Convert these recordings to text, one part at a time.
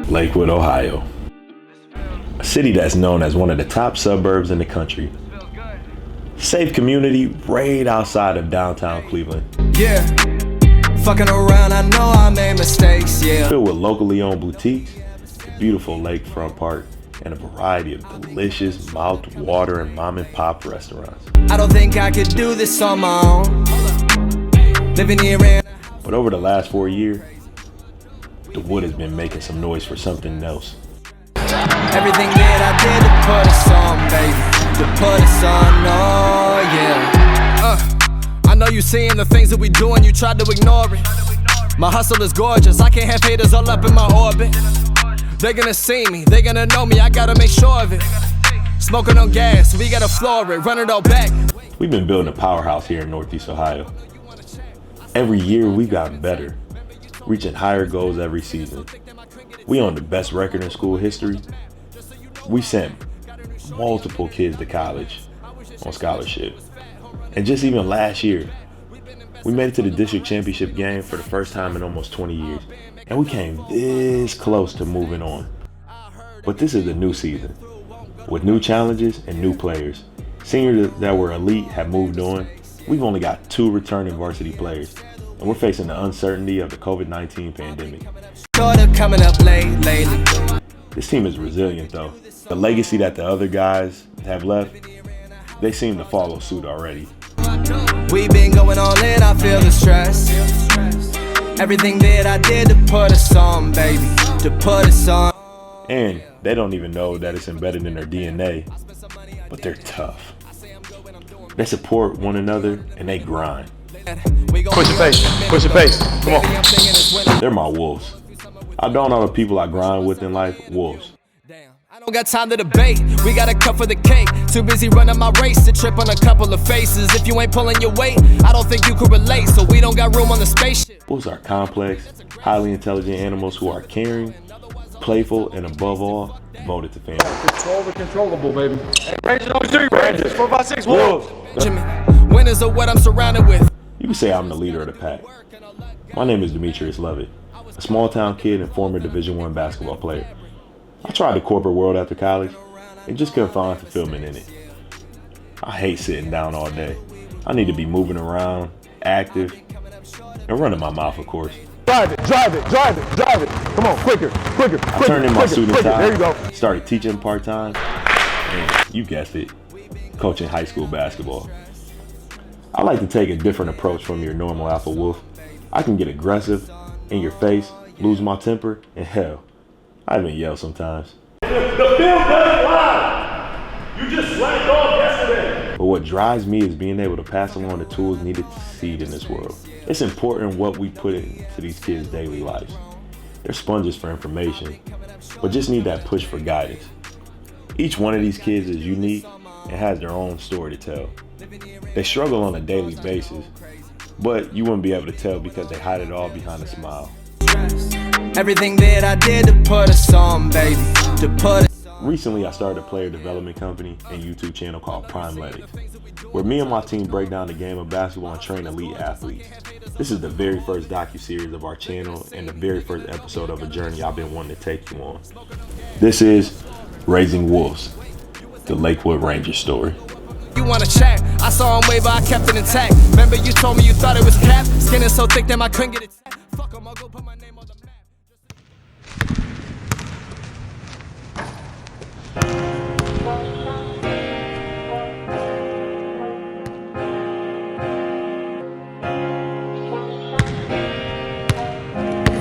Lakewood, Ohio. A city that's known as one of the top suburbs in the country. Safe community right outside of downtown Cleveland. Yeah, fucking around, I know I made mistakes, yeah. Filled with locally owned boutiques, a beautiful lakefront park, and a variety of delicious mouth-watering mom-and-pop restaurants. I don't think I could do this on my own. Living here in... But over the last 4 years, the Wood has been making some noise for something else. Everything that I did to put us on, baby. To put us on, oh yeah. I know you seeing the things that we do and you tried to ignore it. My hustle is gorgeous, I can't have haters all up in my orbit. They're gonna see me, they're gonna know me, I gotta make sure of it. Smoking on gas, we gotta floor it, run it all back. We've been building a powerhouse here in Northeast Ohio. Every year we've gotten better, reaching higher goals every season. We own the best record in school history. We sent multiple kids to college on scholarship. And just even last year, we made it to the district championship game for the first time in almost 20 years. And we came this close to moving on. But this is a new season, with new challenges and new players. Seniors that were elite have moved on. We've only got 2 returning varsity players, and we're facing the uncertainty of the COVID-19 pandemic. Coming up late lately. This team is resilient though. The legacy that the other guys have left, they seem to follow suit already. We've been going all in, I feel the stress. Everything that I did to put us on, baby. To put us on. And they don't even know that it's embedded in their DNA, but they're tough. They support one another and they grind. Push your face, push your face, come on. They're my wolves. I don't know the people I grind with in life, wolves. I don't got time to debate, we got a cup for the cake. Too busy running my race to trip on a couple of faces. If you ain't pulling your weight, I don't think you could relate, so we don't got room on the spaceship. Wolves are complex, highly intelligent animals who are caring, playful, and above all, devoted to family. Control the controllable, baby. Hey, Rangers on 3, Rangers, 4, 5, 6, Wolves. Jimmy, winners are what I'm surrounded with. You can say I'm the leader of the pack. My name is Coach Lovett, a small town kid and former Division I basketball player. I tried the corporate world after college and just couldn't find fulfillment in it. I hate sitting down all day. I need to be moving around, active, and running my mouth, of course. Drive it, drive it, drive it, drive it. Come on, quicker, quicker, quicker. I turned in my student time, there you go. Started teaching part-time, and you guessed it, coaching high school basketball. I like to take a different approach from your normal alpha wolf. I can get aggressive, in your face, lose my temper, and hell, I even yell sometimes. The film doesn't lie. You just slacked off yesterday. But what drives me is being able to pass along the tools needed to succeed in this world. It's important what we put into these kids' daily lives. They're sponges for information, but just need that push for guidance. Each one of these kids is unique and has their own story to tell. They struggle on a daily basis, but you wouldn't be able to tell because they hide it all behind a smile. Everything that I did to put us on, baby. To put us on. Recently, I started a player development company and YouTube channel called Primeletics, where me and my team break down the game of basketball and train elite athletes. This is the very first docuseries of our channel and the very first episode of a journey I've been wanting to take you on. This is Raising Wolves, the Lakewood Rangers story. You wanna chat? I saw him wave, but I kept it intact. Remember you told me you thought it was cap? Skin is so thick that I couldn't get it. Fuck 'em, I'll go put my name on the map.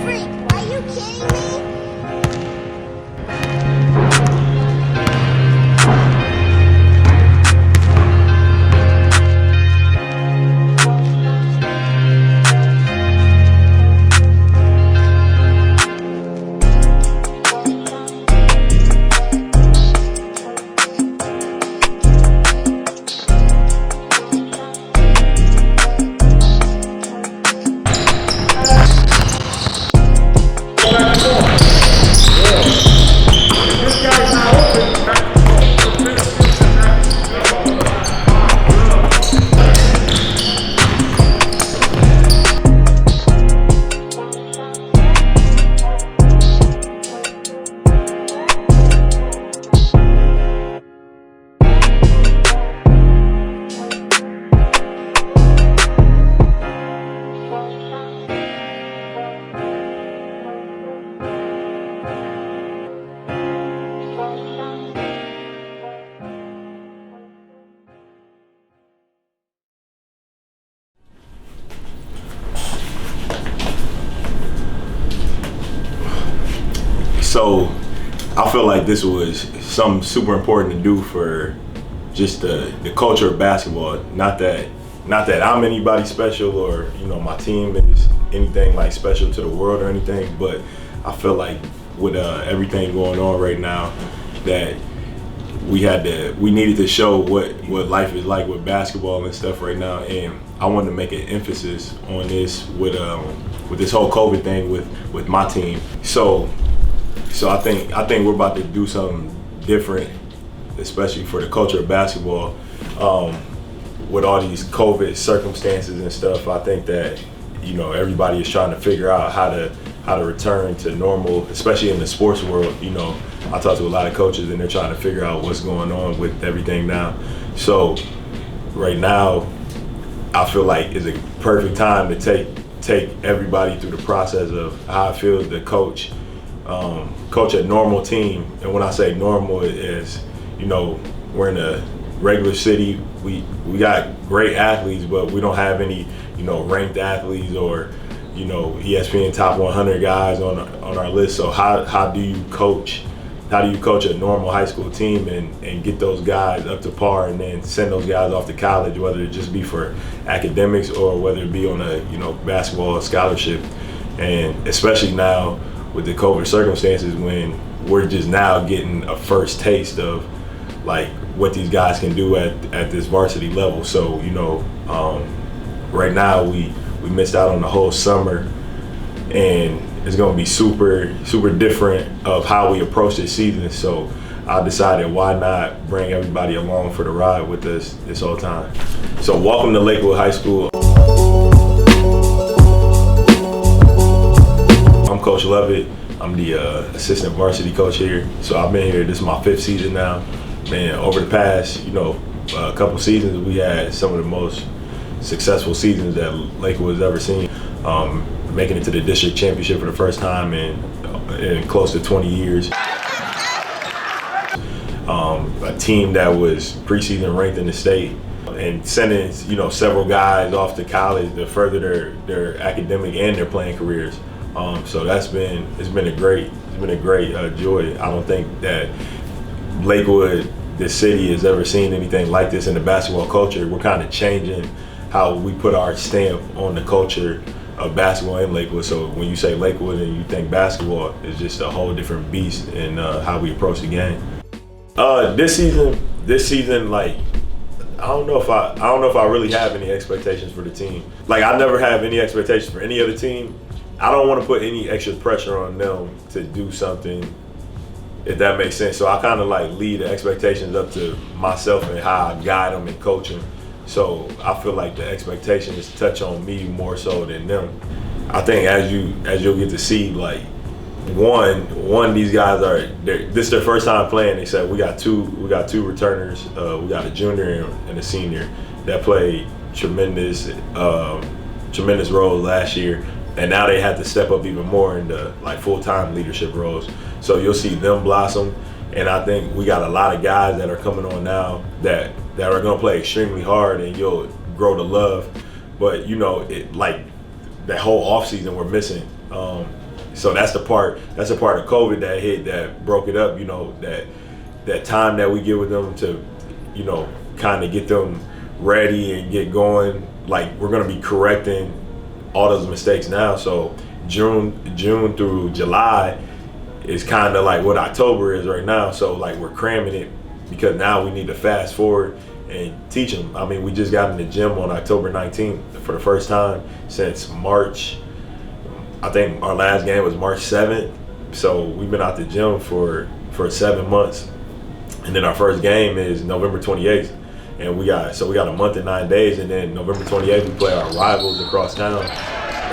Freak, are you kidding me? So I feel like this was something super important to do for just the culture of basketball. Not that I'm anybody special or my team is anything like special to the world or anything, but I feel like with everything going on right now that we needed to show what life is like with basketball and stuff right now, and I wanted to make an emphasis on this with this whole COVID thing with my team. So I think we're about to do something different, especially for the culture of basketball. With all these COVID circumstances and stuff, I think that everybody is trying to figure out how to return to normal, especially in the sports world. I talk to a lot of coaches and they're trying to figure out what's going on with everything now. So right now, I feel like it's a perfect time to take everybody through the process of how it feels to coach a normal team. And when I say normal, is we're in a regular city. We got great athletes, but we don't have any ranked athletes or ESPN top 100 guys on our list. So how do you coach a normal high school team and get those guys up to par and then send those guys off to college, whether it just be for academics or whether it be on a basketball scholarship? And especially now with the COVID circumstances, when we're just now getting a first taste of like what these guys can do at this varsity level. So right now we missed out on the whole summer, and it's going to be super different of how we approach this season. So I decided, why not bring everybody along for the ride with us this whole time. So welcome to Lakewood High School. I'm Coach Lovett. I'm the assistant varsity coach here. So I've been here, this is my 5th season now. Man, over the past, a couple seasons, we had some of the most successful seasons that Lakewood has ever seen. Making it to the district championship for the first time in close to 20 years. A team that was preseason ranked in the state, and sending several guys off to college to further their academic and their playing careers. So it's been a great joy. I don't think that Lakewood, this city, has ever seen anything like this in the basketball culture. We're kind of changing how we put our stamp on the culture of basketball in Lakewood. So when you say Lakewood and you think basketball, it's just a whole different beast in how we approach the game. This season, like, I don't know if I really have any expectations for the team. Like, I never have any expectations for any other team. I don't want to put any extra pressure on them to do something, if that makes sense. So I kind of like leave the expectations up to myself and how I guide them and coach them. So I feel like the expectations touch on me more so than them. I think as you'll get to see, like, one these guys this is their first time playing. They said we got two returners. We got a junior and a senior that played tremendous roles last year, and now they had to step up even more into like full-time leadership roles. So you'll see them blossom, and I think we got a lot of guys that are coming on now that are going to play extremely hard, and you'll grow to love. But like that whole offseason we're missing. So that's the part of COVID that hit, that broke it up. That time that we give with them to kind of get them ready and get going. Like, we're going to be correcting all those mistakes now. So June through July is kind of like what October is right now. So like we're cramming it because now we need to fast forward and teach them. I mean, we just got in the gym on October 19th for the first time since March. I think our last game was March 7th. So we've been out the gym for 7 months. And then our first game is November 28th. And we got a month and 9 days, and then November 28th we play our rivals across town,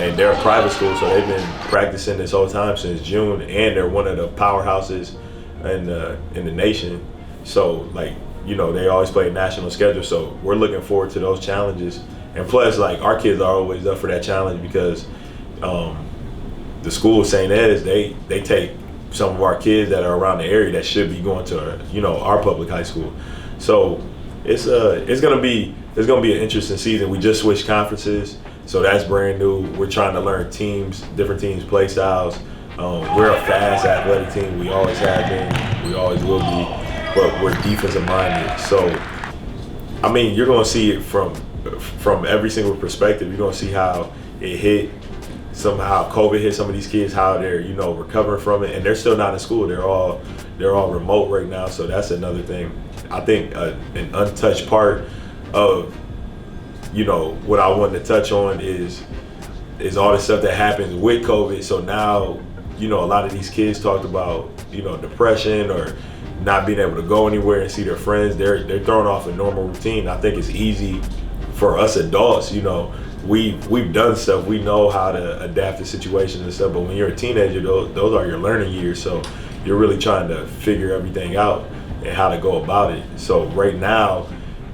and they're a private school, so they've been practicing this whole time since June, and they're one of the powerhouses in the nation. So like they always play a national schedule, so we're looking forward to those challenges. And plus, like, our kids are always up for that challenge because the school, St. Ed's, they take some of our kids that are around the area that should be going to our public high school. So it's gonna be an interesting season. We just switched conferences, so that's brand new. We're trying to learn different teams' play styles. We're a fast, athletic team. We always have been. We always will be. But we're defensive minded. So, I mean, you're going to see it from every single perspective. You're going to see how it hit. Somehow COVID hit some of these kids, how they're, you know, recovering from it, and they're still not in school. They're all remote right now. So that's another thing. I think an untouched part of, you know, what I wanted to touch on is all the stuff that happens with COVID. So now, you know, a lot of these kids talked about, you know, depression or not being able to go anywhere and see their friends. They're thrown off a normal routine. I think it's easy for us adults, you know, we've done stuff. We know how to adapt to situations and stuff. But when you're a teenager, those are your learning years. So you're really trying to figure everything out and how to go about it. So right now,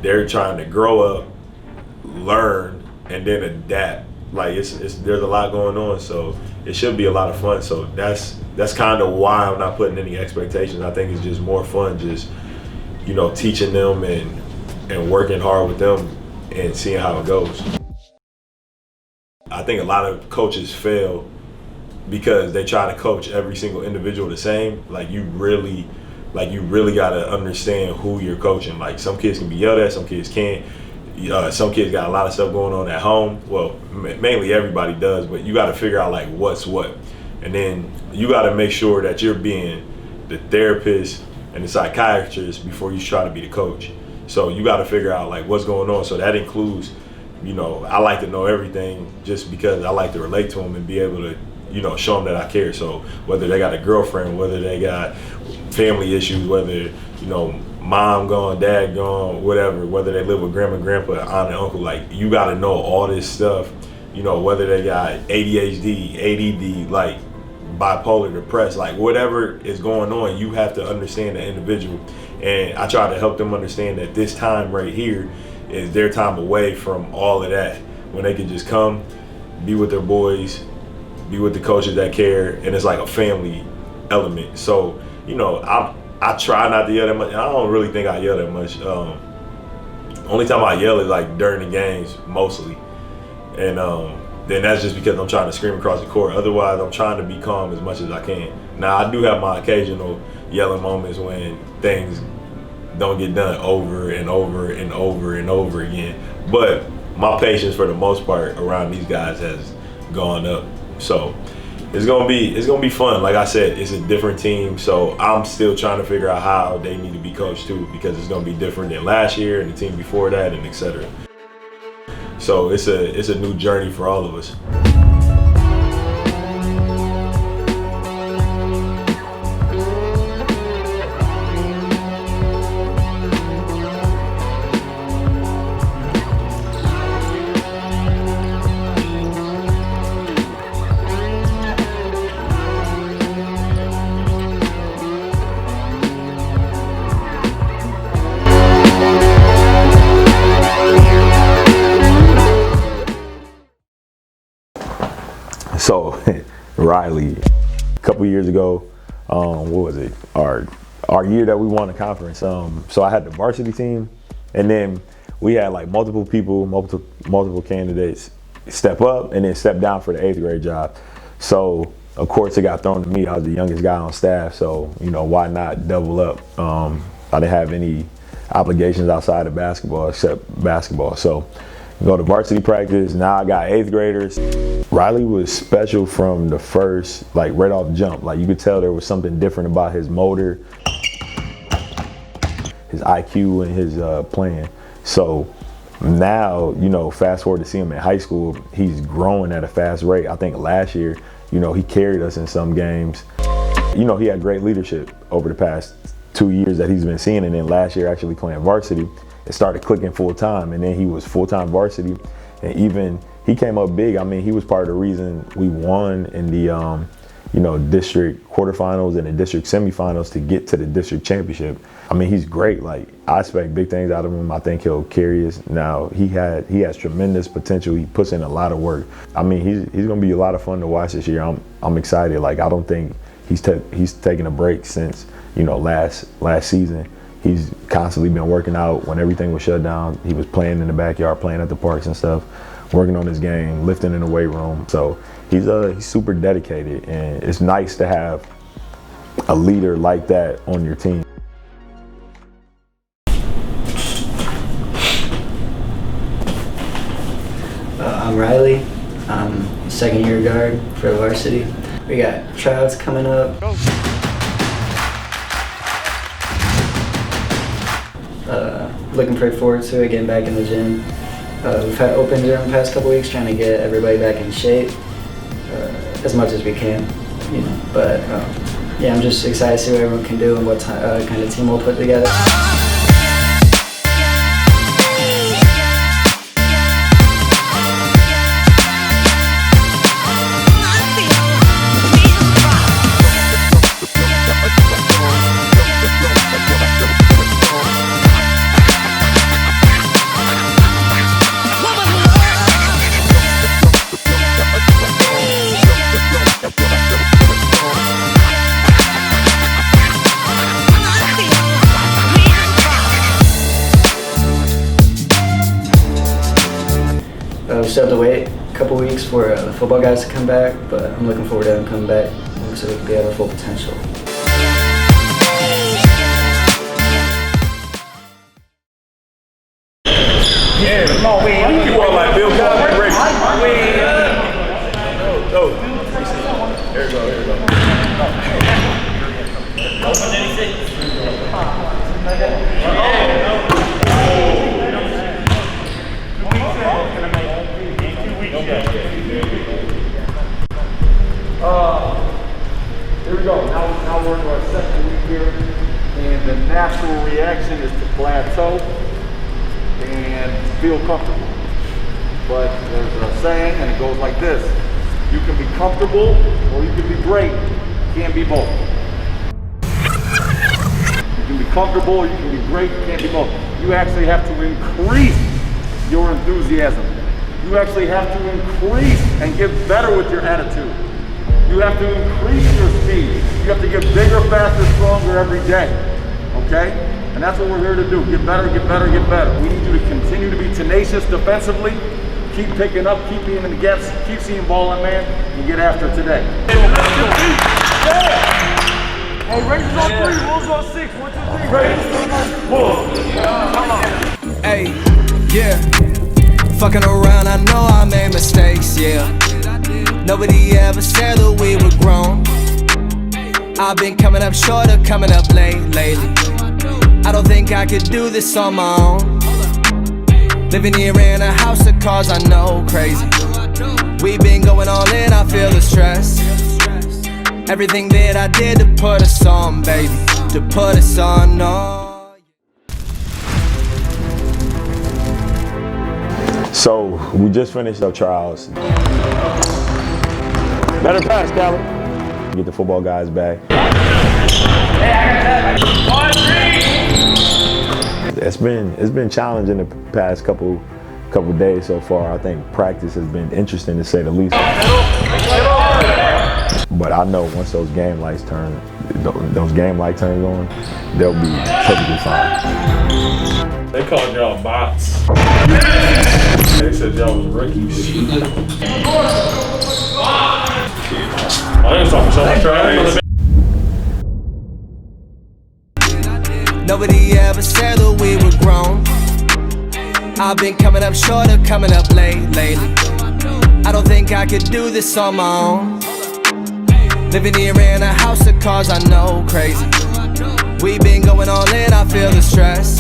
they're trying to grow up, learn, and then adapt. Like there's a lot going on, so it should be a lot of fun. So that's kind of why I'm not putting any expectations. I think it's just more fun, just, you know, teaching them and working hard with them and seeing how it goes. I think a lot of coaches fail because they try to coach every single individual the same. Like you really got to understand who you're coaching. Like some kids can be yelled at, some kids can't. Some kids got a lot of stuff going on at home. Well, mainly everybody does, but you got to figure out like what's what. And then you got to make sure that you're being the therapist and the psychiatrist before you try to be the coach. So you got to figure out like what's going on. So that includes, you know, I like to know everything just because I like to relate to them and be able to, you know, show them that I care. So whether they got a girlfriend, whether they got family issues, whether, you know, mom gone, dad gone, whatever, whether they live with grandma, grandpa, aunt, and uncle, like you got to know all this stuff, you know, whether they got ADHD, ADD, like bipolar, depressed, like whatever is going on, you have to understand the individual. And I try to help them understand that this time right here is their time away from all of that, when they can just come, be with their boys, be with the coaches that care, and it's like a family element. So, you know, I try not to yell that much. I don't really think I yell that much. Only time I yell is like during the games, mostly. And then that's just because I'm trying to scream across the court. Otherwise, I'm trying to be calm as much as I can. Now, I do have my occasional yelling moments when things don't get done over and over and over and over again. But my patience for the most part around these guys has gone up. So it's gonna be fun. Like I said, it's a different team, so I'm still trying to figure out how they need to be coached too, because it's gonna be different than last year and the team before that, and etc. So it's a new journey for all of us. So Riley, a couple years ago, what was it? Our year that we won the conference. So I had the varsity team, and then we had like multiple people, multiple candidates step up and then step down for the 8th grade job. So of course it got thrown to me. I was the youngest guy on staff, so you know, why not double up? I didn't have any obligations outside of basketball except basketball. So go to varsity practice. Now I got 8th graders. Riley was special from the first, like right off jump. Like you could tell there was something different about his motor, his IQ, and his playing. So now, you know, fast forward to see him in high school, he's growing at a fast rate. I think last year, you know, he carried us in some games. You know, he had great leadership over the past 2 years that he's been seeing, and then last year actually playing varsity, it started clicking full time, and then he was full-time varsity, and even he came up big. I mean, he was part of the reason we won in the you know, district quarterfinals and the district semifinals to get to the district championship. I mean, he's great. Like, I expect big things out of him. I think he'll carry us. Now, he has tremendous potential. He puts in a lot of work. I mean, he's gonna be a lot of fun to watch this year. I'm excited. Like, I don't think he's taken a break since, you know, last season. He's constantly been working out when everything was shut down. He was playing in the backyard, playing at the parks and stuff. working on his game, lifting in the weight room. So he's super dedicated, and it's nice to have a leader like that on your team. I'm Riley. I'm second-year guard for Varsity. We got tryouts coming up. Looking pretty forward to it, getting back in the gym. We've had open during the past couple weeks, trying to get everybody back in shape as much as we can, you know. But yeah, I'm just excited to see what everyone can do and what kind of team we'll put together. We still have to wait a couple weeks for the football guys to come back, but I'm looking forward to them coming back so we can be at our full potential. Yeah, come on, man. You are like Bill Cosby, Rick. Go. Here we go, here we go. Here we go. Now we're into our second week here, and the natural reaction is to plateau and feel comfortable. But there's a saying, and it goes like this: you can be comfortable or you can be great. You can't be both. You can be comfortable or you can be great. You can't be both. You actually have to increase your enthusiasm. You actually have to increase and get better with your attitude. You have to increase your speed. You have to get bigger, faster, stronger every day, okay? And that's what we're here to do. Get better, get better, get better. We need you to continue to be tenacious defensively. Keep picking up, keep being in the gaps, keep seeing ball in man, and get after it today. Hey, Raisins on 3, Wolves on 6. 1, 2, 3. Raisins, Wolves. Come on. Hey, yeah. Fucking around, I know I made mistakes, yeah. Nobody ever said that we were grown. I've been coming up short or coming up late lately. I don't think I could do this on my own. Living here in a house of cars, I know, crazy. We've been going all in, I feel the stress. Everything that I did to put us on, baby, to put us on, no. So we just finished up trials. Better pass, Callie. Get the football guys back. It's been challenging the past couple days so far. I think practice has been interesting to say the least. But I know once those game lights turn on, they'll be perfectly fine. They called y'all bots. They said y'all was rookies. I ain't talking so much trash. Nobody ever said that we were grown. I've been coming up short or coming up late lately. I don't think I could do this on my own. Living here in a house of cars, I know, crazy. We've been going all in, I feel the stress.